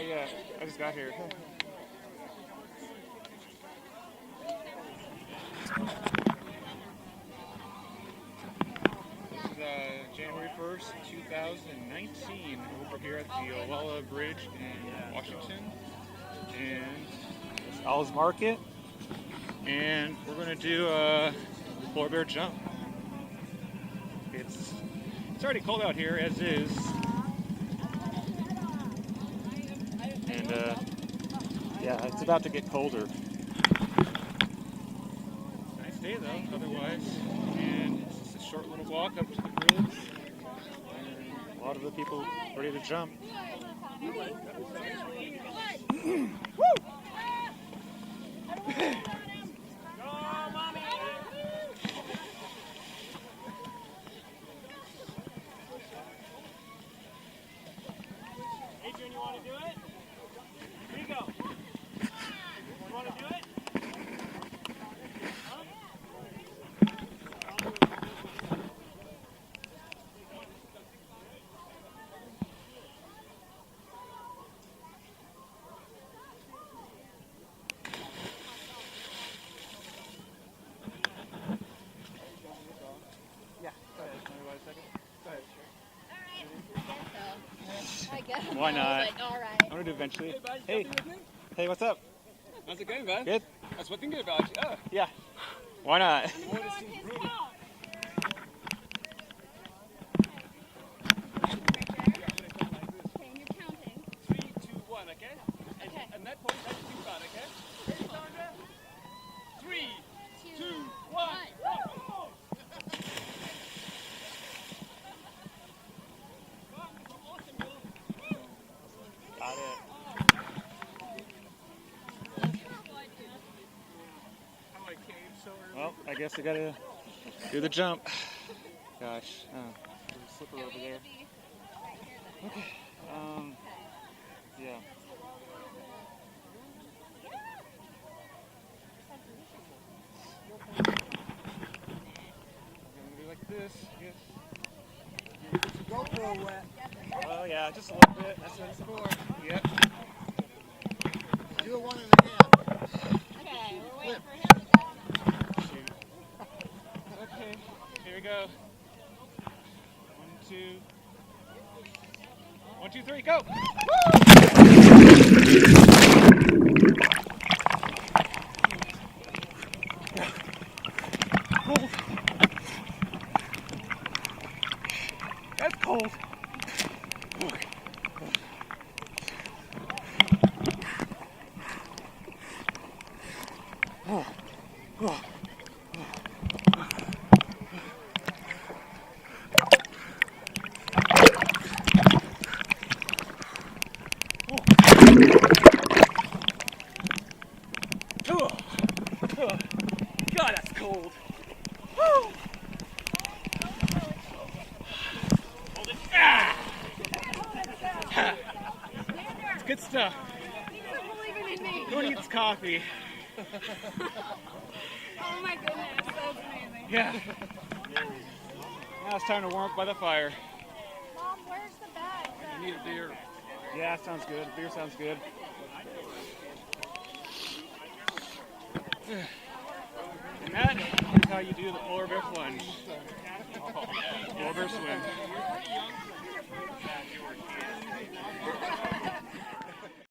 Yeah, I just got here. This is January 1st, 2019, over here at the Olalla Bridge in Washington. And it's Owl's Market. And we're going to do a polar bear jump. It's already cold out here as is. And yeah, it's about to get colder. Nice day though, otherwise. And it's just a short little walk up to the bridge. And a lot of the people ready to jump. Woo! Adrian, you want to do it? Here you go. You want to do it? Huh? Yeah, go ahead. Can you wait a second? Go ahead. I guess. Why not? Like, all right. I'm gonna do it eventually. Hey, bud, Hey. jumping with me? Hey, what's up? How's it going, bud? Good? That's one thing good about you. Oh. Yeah. Why not? I want to see Bruce. Okay, and you're counting. 3, 2, 1, okay? Okay. And that point, that's too bad, okay? Ready, Sandra? 3, 2, 1, go! Got it. Well, I guess I gotta do the jump. Gosh, there's a slipper over there. Okay. Yeah. I'm gonna do like this, I guess. GoPro wet. Oh yeah, just a little bit. That's what it's for. Yep. Do it one and a half. Okay, we're waiting for him to go. Shoot. Okay, here we go. 1, 2. 1, 2, 3, go! Cold. That's cold. Oh. Oh. God, that's cold. Woo. Hold it. Ah. It's good stuff. Who needs coffee? Oh my goodness, that's amazing. Yeah. Now it's time to warm up by the fire. Mom, where's the bag? You need a beer. Yeah, sounds good. Beer sounds good. And that is how you do the polar bear plunge. Polar bear swim.